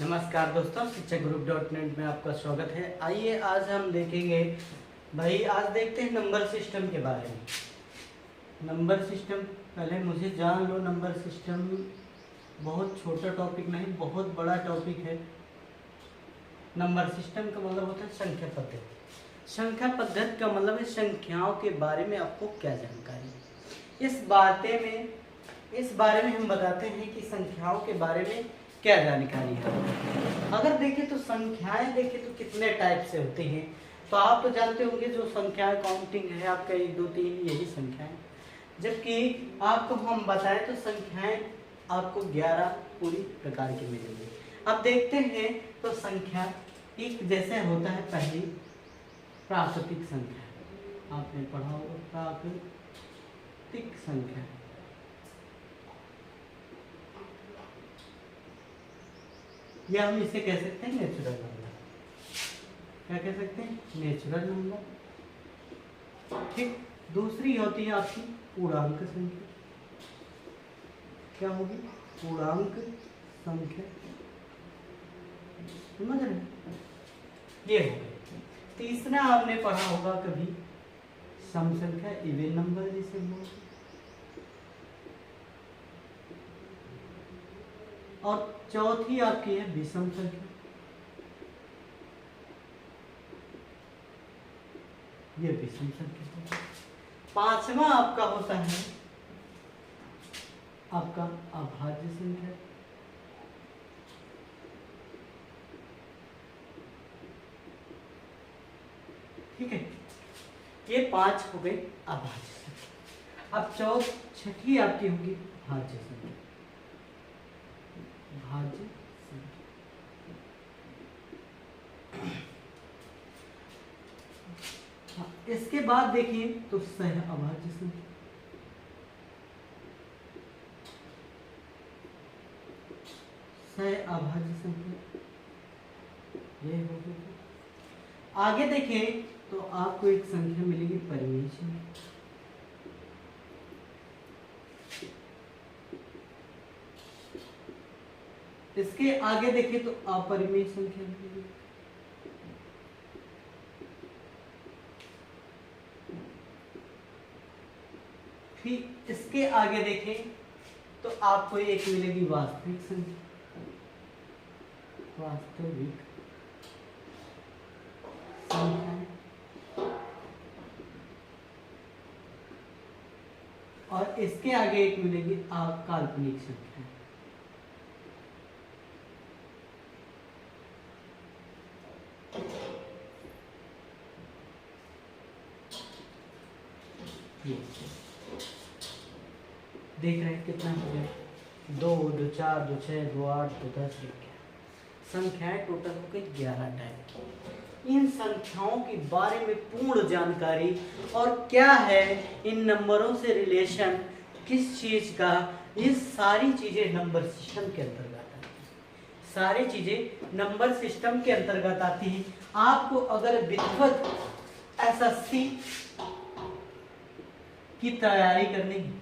नमस्कार दोस्तों, शिक्षक ग्रुप .net में आपका स्वागत है। आइए आज हम देखेंगे आज देखते हैं नंबर सिस्टम के बारे में। नंबर सिस्टम पहले मुझे जान लो। नंबर सिस्टम बहुत छोटा टॉपिक नहीं, बहुत बड़ा टॉपिक है। नंबर सिस्टम का मतलब होता है संख्या पद्धति। संख्या पद्धति का मतलब है संख्याओं के बारे में आपको क्या जानकारी है। इस बारे में हम बताते हैं कि संख्याओं के बारे में क्या जानकारी है। अगर देखें तो संख्याएं देखें तो कितने टाइप से होती हैं, तो आप तो जानते होंगे जो संख्याएं काउंटिंग है आपका 1 2 3 यही संख्याएं। जबकि आपको हम बताएं तो संख्याएं आपको 11 पूरी प्रकार की मिलेंगी। अब देखते हैं तो संख्या एक जैसे होता है। पहली प्राकृतिक संख्या, आपने पढ़ा होगा प्राकृतिक संख्या। या हम इसे कह सकते हैं नेचुरल नंबर। क्या कह सकते हैं? Natural number. ठीक। दूसरी होती है आपकी पूर्णांक संख्या। क्या होगी? पूर्णांक संख्या। समझ रहे? ये हो गई। तीसरा आपने पढ़ा होगा कभी सम संख्या, इवन नंबर जिसे बोलते हैं। और चौथी आपकी है विषम संख्या। ये विषम संख्या। पांचवा आपका होता है आपका अभाज्य संख्या। ठीक है, ये 5 हो गई अभाज्य संख्या। अब छठी आपकी होगी भाज्य संख्या। भाज्य संख्या। इसके बाद देखिए तो सह अभाज्य संख्या। सह अभाज्य संख्या ये हो गई। आगे देखें तो आपको एक संख्या मिलेगी परिमेय संख्या। इसके आगे देखें तो अपरिमेय संख्या मिलेगी। फिर इसके आगे देखें तो आपको एक मिलेगी वास्तविक संख्या। वास्तविक संख्या। और इसके आगे एक मिलेगी काल्पनिक संख्या। देख रहे हैं कितना हो गया? 2 2 4 2 6 2 8 2 10 संख्याएं टोटल हो गई 11 टाइप की। इन संख्याओं के बारे में पूर्ण जानकारी और क्या है इन नंबरों से रिलेशन, किस चीज का, ये सारी चीजें नंबर सिस्टम के अंतर्गत आती हैं। सारी चीजें नंबर सिस्टम के अंतर्गत आती हैं। आपको अगर विधिवत एसएससी की तैयारी करनी है,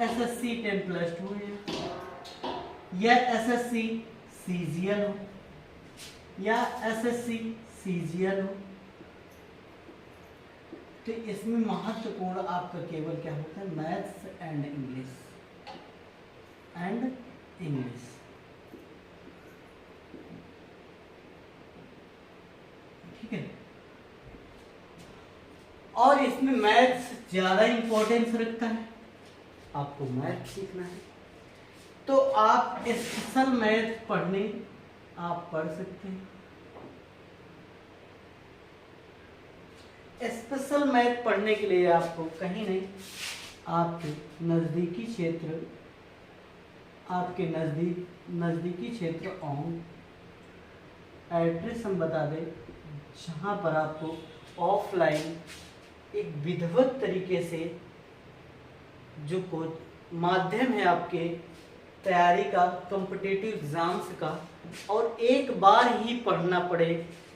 एसएससी 10+2 है, या एसएससी सीजीएल हो, या एसएससी सीजीएल हो, तो इसमें महत्वपूर्ण आपका केवल क्या होता है? Maths and English. ठीक है, और इसमें मैथ्स ज्यादा इंपॉर्टेंस रखता है। आपको मैथ सीखना है तो आप स्पेशल मैथ पढ़ने आप पढ़ सकते हैं। स्पेशल मैथ पढ़ने के लिए आपको कहीं नहीं, आपके नजदीकी क्षेत्र, नजदीकी क्षेत्र एड्रेस हम बता दें जहां पर आपको ऑफलाइन एक विधिवत तरीके से जो माध्यम है आपके तैयारी का, कॉम्पिटिटिव एग्जाम्स का, और एक बार ही पढ़ना पड़े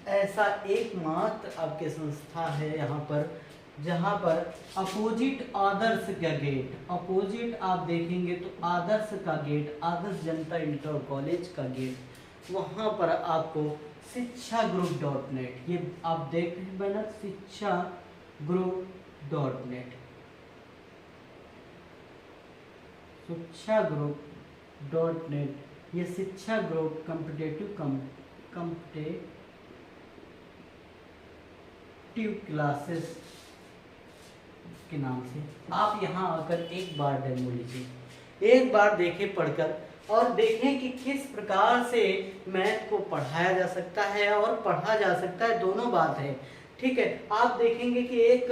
ऐसा एकमात्र आपके संस्था है यहाँ पर, जहाँ पर अपोजिट आदर्श का गेट, अपोजिट आप देखेंगे तो आदर्श का गेट, आदर्श जनता इंटर कॉलेज का गेट वहाँ पर आपको शिक्षा ग्रुप डॉट नेट, ये आप देख रहे हैं बैनर, शिक्षा ग्रुप डॉट नेट, शिक्षा ग्रुप डॉट नेट, ये शिक्षा ग्रुप कॉम्पिटेटिव क्लासेस के नाम से आप यहाँ आकर एक बार डेमो लीजिए, एक बार देखें पढ़कर और देखें कि किस प्रकार से मैथ को पढ़ाया जा सकता है और पढ़ा जा सकता है, दोनों बात है। ठीक है, आप देखेंगे कि एक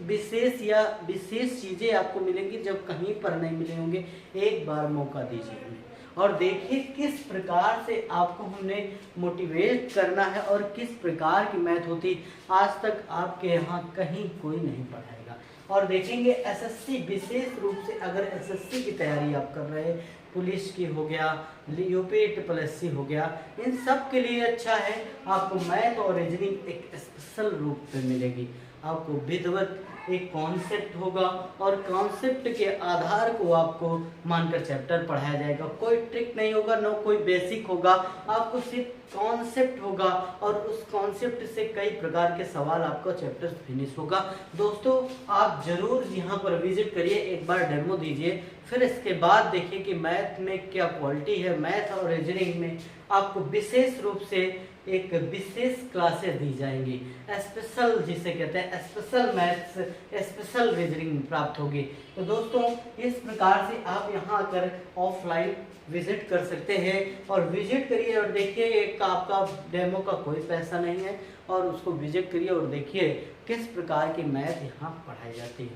विशेष चीज़ें आपको मिलेंगी जब कहीं पर नहीं मिले होंगे, एक बार मौका दीजिए और देखिए किस प्रकार से आपको हमने मोटिवेट करना है और किस प्रकार की मैथ होती आज तक आपके यहाँ कहीं कोई नहीं पढ़ाएगा। और देखेंगे एसएससी, विशेष रूप से अगर एसएससी की तैयारी आप कर रहे हैं, पुलिस की हो गया, यूपीएससी हो गया, इन सब के लिए अच्छा है आपको मैथ और रीजनिंग एक स्पेशल रूप में मिलेगी। आपको विधिवत एक कॉन्सेप्ट होगा और कॉन्सेप्ट के आधार को आपको मानकर चैप्टर पढ़ाया जाएगा, कोई ट्रिक नहीं होगा, न कोई बेसिक होगा, आपको सिर्फ कॉन्सेप्ट होगा और उस कॉन्सेप्ट से कई प्रकार के सवाल आपका चैप्टर फिनिश होगा। दोस्तों आप जरूर यहाँ पर विजिट करिए, एक बार डेमो दीजिए, फिर इसके बाद देखिए कि मैथ में क्या क्वालिटी है। मैथ और रीजनिंग में आपको विशेष रूप से एक विशेष क्लासेस दी जाएंगी, स्पेशल जिसे कहते हैं स्पेशल मैथ्स, स्पेशल रीजनिंग प्राप्त होगी। तो दोस्तों इस प्रकार से आप यहाँ आकर ऑफलाइन विजिट कर सकते हैं और विजिट करिए और देखिए, एक आपका डेमो का कोई पैसा नहीं है और उसको विजिट करिए और देखिए किस प्रकार की मैथ यहाँ पढ़ाई जाती है।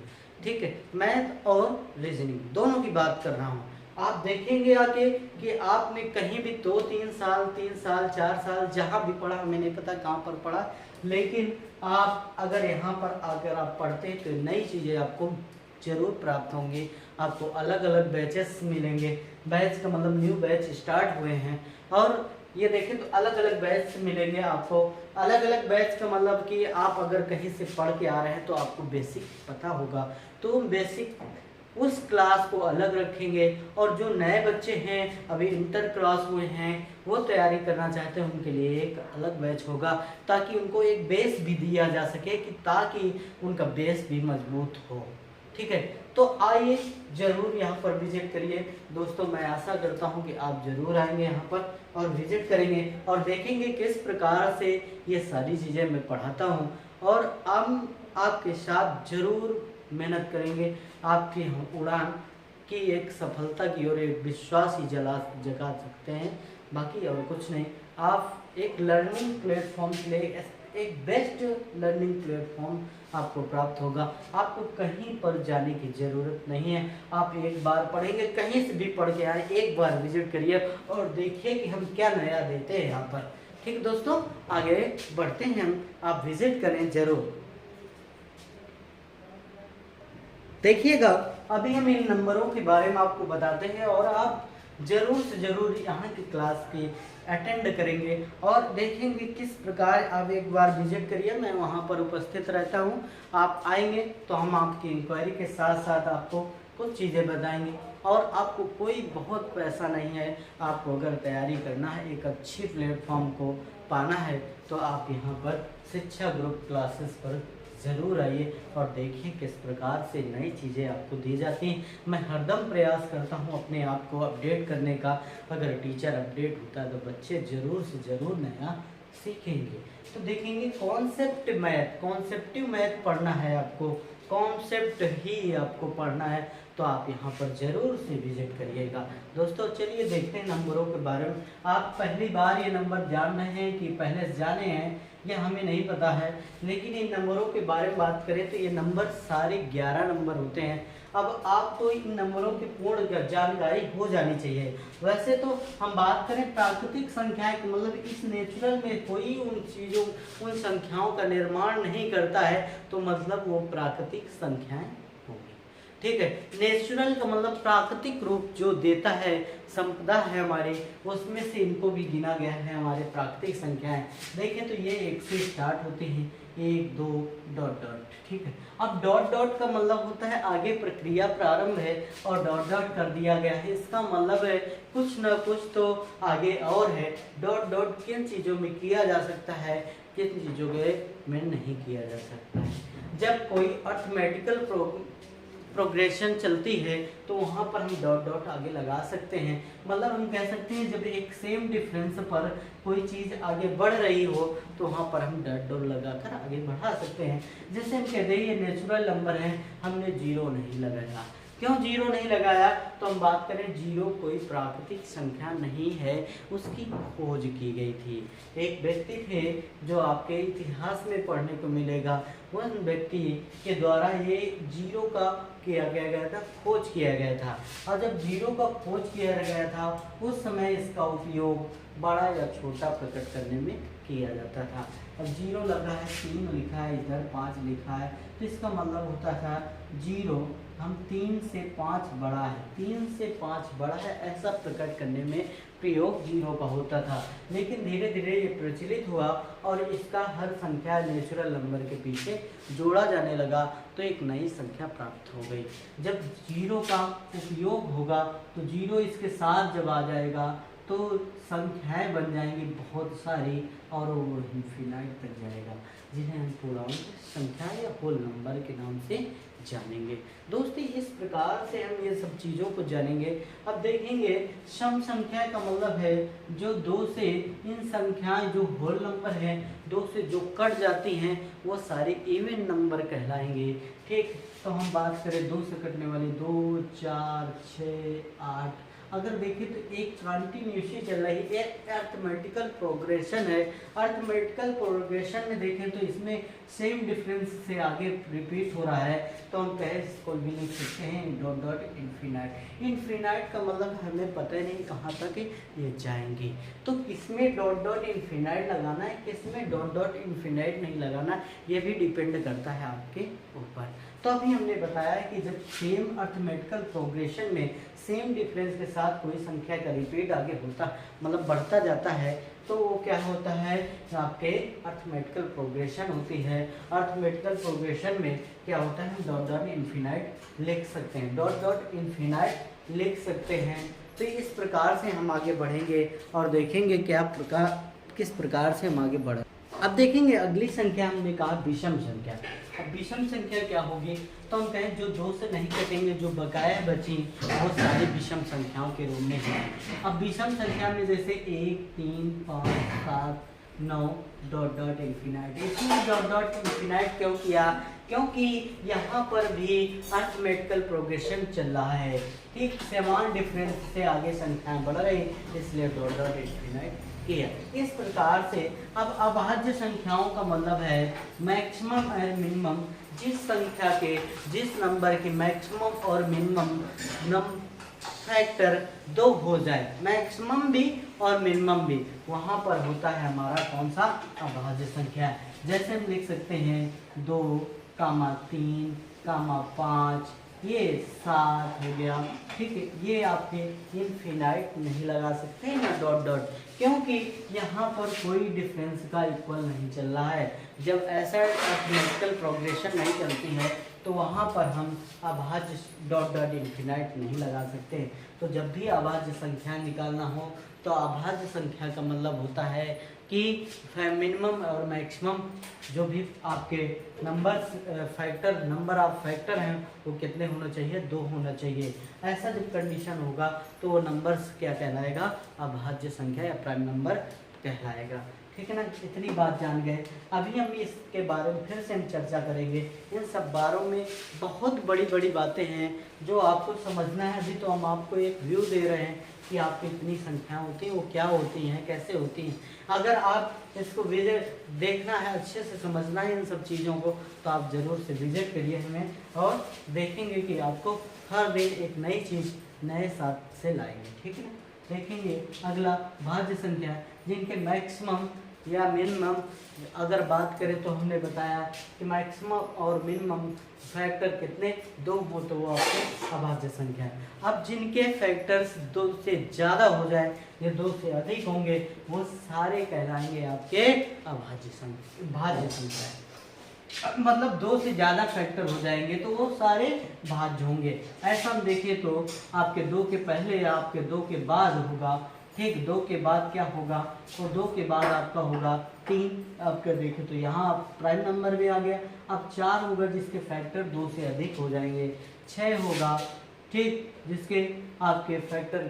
ठीक है, मैथ और रीजनिंग दोनों की बात कर रहा हूँ। आप देखेंगे आगे कि आपने कहीं भी 2-3 साल 3 साल 4 साल जहाँ भी पढ़ा, हमें नहीं पता कहाँ पर पढ़ा, लेकिन आप अगर यहाँ पर आकर आप पढ़ते हैं तो नई चीज़ें आपको जरूर प्राप्त होंगी। आपको अलग अलग बैचेस मिलेंगे, बैच का मतलब न्यू बैच स्टार्ट हुए हैं और ये देखें तो अलग अलग बैच मिलेंगे आपको। अलग अलग बैच का मतलब कि आप अगर कहीं से पढ़ के आ रहे हैं तो आपको बेसिक पता होगा, तो बेसिक उस क्लास को अलग रखेंगे और जो नए बच्चे हैं अभी इंटर क्लास में हैं वो तैयारी करना चाहते हैं उनके लिए एक अलग बैच होगा, ताकि उनको एक बेस भी दिया जा सके कि ताकि उनका बेस भी मजबूत हो। ठीक है, तो आइए जरूर यहाँ पर विजिट करिए दोस्तों। मैं आशा करता हूँ कि आप जरूर आएंगे यहाँ पर और विजिट करेंगे और देखेंगे किस प्रकार से ये सारी चीज़ें मैं पढ़ाता हूँ और हम आपके साथ जरूर मेहनत करेंगे, आपकी हम उड़ान की एक सफलता की ओर एक विश्वास ही जगा सकते हैं, बाकी और कुछ नहीं। आप एक लर्निंग प्लेटफॉर्म के लिए एक बेस्ट लर्निंग प्लेटफॉर्म आपको प्राप्त होगा। आपको कहीं पर जाने की ज़रूरत नहीं है, आप एक बार पढ़ेंगे, कहीं से भी पढ़ के आए, एक बार विजिट करिए और देखिए कि हम क्या नया देते हैं यहाँ पर। ठीक दोस्तों, आगे बढ़ते हैं हम, आप विजिट करें जरूर। देखिएगा अभी हम इन नंबरों के बारे में आपको बताते हैं और आप जरूर से जरूर यहाँ की क्लास की अटेंड करेंगे और देखेंगे किस प्रकार। आप एक बार विजिट करिए, मैं वहाँ पर उपस्थित रहता हूँ, आप आएंगे तो हम आपकी इंक्वायरी के साथ साथ आपको कुछ चीज़ें बताएंगे और आपको कोई बहुत पैसा नहीं है। आपको अगर तैयारी करना है, एक अच्छी प्लेटफॉर्म को पाना है तो आप यहाँ पर शिक्षा ग्रुप क्लासेस पर ज़रूर आइए और देखिए किस प्रकार से नई चीज़ें आपको दी जाती हैं। मैं हरदम प्रयास करता हूं अपने आप को अपडेट करने का। अगर टीचर अपडेट होता है तो बच्चे ज़रूर से ज़रूर नया सीखेंगे। तो देखेंगे कॉन्सेप्टिव मैथ पढ़ना है आपको, कॉन्सेप्ट ही आपको पढ़ना है तो आप यहाँ पर ज़रूर से विजिट करिएगा। दोस्तों चलिए देखते हैं नंबरों के बारे में। आप पहली बार ये नंबर जान रहे हैं कि पहले से जाने हैं, ये हमें नहीं पता है, लेकिन इन नंबरों के बारे में बात करें तो ये नंबर सारे 11 नंबर होते हैं। अब आपको इन नंबरों की पूर्ण जानकारी हो जानी चाहिए। वैसे तो हम बात करें प्राकृतिक संख्याएं, मतलब इस नेचुरल में कोई उन चीज़ों उन संख्याओं का निर्माण नहीं करता है तो मतलब वो प्राकृतिक संख्याएं होंगी। ठीक है। नेचुरल का मतलब प्राकृतिक रूप जो देता है, संपदा है हमारी, उसमें से इनको भी गिना गया है हमारे प्राकृतिक संख्याएं। देखें तो ये 1 से स्टार्ट होते हैं, 1 2 डॉट डॉट, ठीक है। अब डॉट डॉट का मतलब होता है आगे प्रक्रिया प्रारंभ है और डॉट डॉट कर दिया गया है, इसका मतलब है कुछ ना कुछ तो आगे और है। डॉट डॉट किन चीज़ों में किया जा सकता है, किन चीज़ों में नहीं किया जा सकता है। जब कोई अर्थमेटिकल प्रोग्रेशन चलती है तो वहाँ पर हम डॉट डॉट आगे लगा सकते हैं। मतलब हम कह सकते हैं जब एक सेम डिफरेंस पर कोई चीज़ आगे बढ़ रही हो तो वहाँ पर हम डॉट डॉट लगाकर आगे बढ़ा सकते हैं। जैसे हम कहते हैं ये नेचुरल नंबर है, हमने 0 नहीं लगाया। क्यों 0 नहीं लगाया? तो हम बात करें 0 कोई प्राकृतिक संख्या नहीं है, उसकी खोज की गई थी। एक व्यक्ति थे जो आपके इतिहास में पढ़ने को मिलेगा, उस व्यक्ति के द्वारा ये 0 का किया गया था, खोज किया गया था। और जब 0 का खोज किया गया था उस समय इसका उपयोग बड़ा या छोटा प्रकट करने में किया जाता था। अब 0 लगा है, 3 लिखा है, इधर 5 लिखा है, तो इसका मतलब होता था 0 हम 3 से 5 बड़ा है, 3 से 5 बड़ा है, ऐसा प्रकट करने में प्रयोग 0 का होता था। लेकिन धीरे धीरे ये प्रचलित हुआ और इसका हर संख्या नेचुरल नंबर के पीछे जोड़ा जाने लगा तो एक नई संख्या प्राप्त हो गई। जब 0 का उपयोग होगा तो 0 इसके साथ जब आ जाएगा तो संख्याएं बन जाएंगी बहुत सारी और वो इनफिनाइट तक जाएगा, जिन्हें हम पूर्णांक संख्या या होल नंबर के नाम से जानेंगे। दोस्तों इस प्रकार से हम ये सब चीज़ों को जानेंगे। अब देखेंगे सम संख्या का मतलब है जो 2 से इन संख्याएं जो होल नंबर है 2 से जो कट जाती हैं वो सारे इवन नंबर कहलाएंगे, ठीक। तो हम बात करें 2 से कटने वाली 2 4 6 8, अगर देखें तो एक कंटिन्यूसी चल रही है, एक अर्थमेटिकल प्रोग्रेशन है। अर्थमेटिकल प्रोग्रेशन में देखें तो इसमें सेम डिफरेंस से आगे रिपीट हो रहा है, तो हम कहे इसको भी लिख सकते हैं डॉट डॉट इन्फिनाइट। इन्फिनाइट का मतलब हमें पता ही नहीं कहाँ तक ये जाएंगी, तो किसमें डॉट डॉट इन्फिनाइट लगाना है, किसमें डॉट डॉट इन्फिनाइट नहीं लगाना, ये भी डिपेंड करता है आपके ऊपर। तो अभी हमने बताया कि जब सेम अर्थमेटिकल प्रोग्रेशन में सेम डिफरेंस के साथ कोई संख्या का रिपीट आगे होता मतलब बढ़ता जाता है तो वो क्या होता है, आपके अर्थमेटिकल प्रोग्रेशन होती है। अर्थमेटिकल प्रोग्रेशन में क्या होता है, हम डॉट डॉट इन्फिनाइट लिख सकते हैं, डॉट डॉट इन्फिनाइट लिख सकते हैं। तो इस प्रकार से हम आगे बढ़ेंगे और देखेंगे किस प्रकार से हम आगे बढ़ें। अब देखेंगे अगली संख्या हमने कहा विषम संख्या। अब विषम संख्या क्या होगी, तो हम कहें जो 2 से नहीं कटेंगे, जो बकाया बची वो सारी विषम संख्याओं के रूप में है। अब विषम संख्या में जैसे 1 3 5 7 9 डॉट डॉट इन्फिनाइट। इसमें डॉट डॉट इन्फिनाइट क्यों किया, क्योंकि यहाँ पर भी अर्थमेटिकल प्रोग्रेशन चल रहा है, ठीक। समान डिफरेंस से आगे संख्याएं बढ़ रही, इसलिए डॉट डॉट इन्फिनाइट किया। इस प्रकार से अब अभाज्य संख्याओं का मतलब है मैक्सिमम और मिनिमम, जिस संख्या के जिस नंबर के मैक्सिमम और मिनिमम फैक्टर 2 हो जाए, मैक्सिमम भी और मिनिमम भी, वहाँ पर होता है हमारा कौन सा अभाज्य संख्या। जैसे हम लिख सकते हैं 2, 3, 5, ये 7 हो गया, ठीक है। ये आपके इनफिनाइट नहीं लगा सकते ना डॉट डॉट, क्योंकि यहाँ पर कोई डिफरेंस का इक्वल नहीं चल रहा है। जब ऐसा अर्थमेटिकल प्रोग्रेशन नहीं चलती है तो वहाँ पर हम अभाज्य डॉट डॉट इनफिनाइट नहीं लगा सकते। तो जब भी अभाज्य संख्या निकालना हो तो अभाज्य संख्या का मतलब होता है कि मिनिमम और मैक्सिमम जो भी आपके नंबर ऑफ फैक्टर हैं वो कितने होना चाहिए, 2 होना चाहिए। ऐसा जब कंडीशन होगा तो वो नंबर्स क्या कहलाएगा, अभाज्य संख्या या प्राइम नंबर कहलाएगा, ठीक है ना। इतनी बात जान गए। अभी हम इसके बारे में फिर से हम चर्चा करेंगे। इन सब बारों में बहुत बड़ी बड़ी बातें हैं जो आपको समझना है। अभी तो हम आपको एक व्यू दे रहे हैं कि आपकी इतनी संख्या होती हैं, वो क्या होती हैं, कैसे होती हैं। अगर आप इसको विजिट देखना है, अच्छे से समझना है इन सब चीज़ों को, तो आप ज़रूर से विजिट करिए हमें और देखेंगे कि आपको हर दिन एक नई चीज़ नए साथ से लाएंगे, ठीक है ना। देखेंगे अगला भाज्य संख्या जिनके मैक्सिमम या मिनिमम अगर बात करें तो हमने बताया कि मैक्सिमम और मिनिमम फैक्टर कितने 2 हो तो वो आपके अभाज्य संख्या है। अब जिनके फैक्टर्स 2 से ज़्यादा हो जाए या 2 से अधिक होंगे वो सारे कहलाएंगे आपके अभाज्य संख्या, भाज्य संख्या है। मतलब 2 से ज़्यादा फैक्टर हो जाएंगे तो वो सारे भाज्य होंगे। ऐसा हम देखें तो आपके 2 के पहले या आपके 2 के बाद होगा, ठीक। 2 के बाद क्या होगा, तो 2 के बाद आपका होगा 3। आपका देखें तो यहाँ प्राइम नंबर भी आ गया। अब 4 होगा जिसके फैक्टर 2 से अधिक हो जाएंगे। 6 होगा, ठीक, जिसके आपके फैक्टर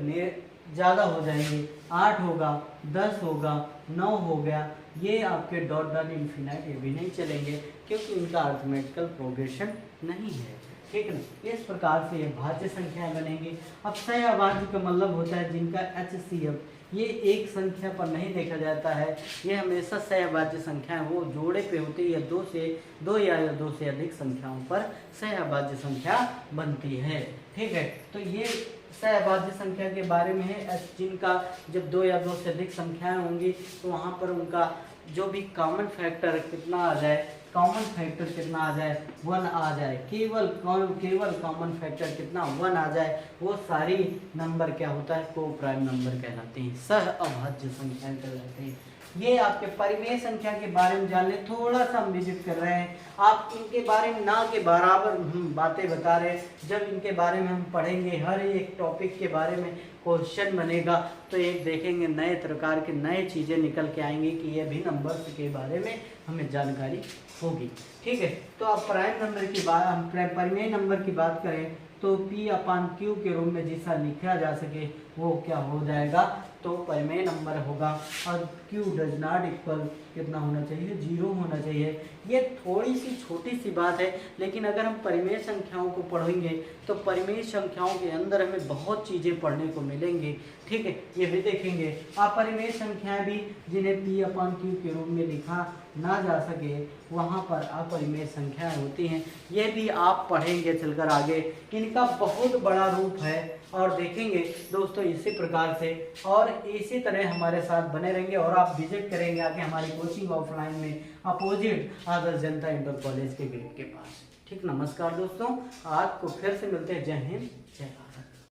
ज़्यादा हो जाएंगे। 8 होगा, 10 होगा, 9 हो गया। ये आपके डॉट डॉट इन्फिनाइट ये भी नहीं चलेंगे क्योंकि इनका अर्थमेटिकल प्रोग्रेशन नहीं है, ठीक है ना। इस प्रकार से ये भाज्य संख्याएं बनेंगी। अब सह अभाज्य का मतलब होता है जिनका HCF ये एक संख्या पर नहीं देखा जाता है, ये हमेशा सह अभाज्य संख्याएं वो जोड़े पे होती है, 2 या 2 से अधिक संख्याओं पर सह अभाज्य संख्या बनती है, ठीक है। तो ये सह अभाज्य संख्या के बारे में है। जिनका जब 2 या 2 से अधिक संख्याएं होंगी तो वहाँ पर उनका जो भी कॉमन फैक्टर कितना आ जाए, कॉमन फैक्टर कितना आ जाए 1 आ जाए, केवल कॉमन फैक्टर कितना 1 आ जाए, वो सारी नंबर क्या होता है को प्राइम नंबर कहलाते हैं, सह अभाज्य संख्याएं कहलाते हैं। ये आपके परिमेय संख्या के बारे में जान ले, थोड़ा सा हम विजिट कर रहे हैं। आप इनके बारे में ना के बराबर हम बातें बता रहे हैं। जब इनके बारे में हम पढ़ेंगे, हर एक टॉपिक के बारे में क्वेश्चन बनेगा तो एक देखेंगे नए प्रकार के नए चीज़ें निकल के आएंगी कि ये भी नंबर्स के बारे में हमें जानकारी होगी, ठीक है। तो अब प्राइम नंबर की बात, हम परिमेय नंबर की बात करें तो P/Q के रूप में जिसका लिखा जा सके वो क्या हो जाएगा, तो परिमेय नंबर होगा। और Q डज नॉट इक्वल कितना होना चाहिए, 0 होना चाहिए। ये थोड़ी सी छोटी सी बात है, लेकिन अगर हम परिमेय संख्याओं को पढ़ेंगे तो परिमेय संख्याओं के अंदर हमें बहुत चीज़ें पढ़ने को मिलेंगी, ठीक है। ये भी देखेंगे अपरिमेय संख्याएं भी जिन्हें P/Q के रूप में लिखा ना जा सके वहाँ पर अपरिमेय संख्याएं होती हैं। ये भी आप पढ़ेंगे चलकर आगे, इनका बहुत बड़ा रूप है और देखेंगे दोस्तों इसी प्रकार से। और इसी तरह हमारे साथ बने रहेंगे और आप विजिट करेंगे आके हमारी कोचिंग ऑफलाइन में अपोजिट आदर्श जनता इंटर कॉलेज के गेट के पास, ठीक। नमस्कार दोस्तों, आज को फिर से मिलते हैं। जय हिंद, जय भारत।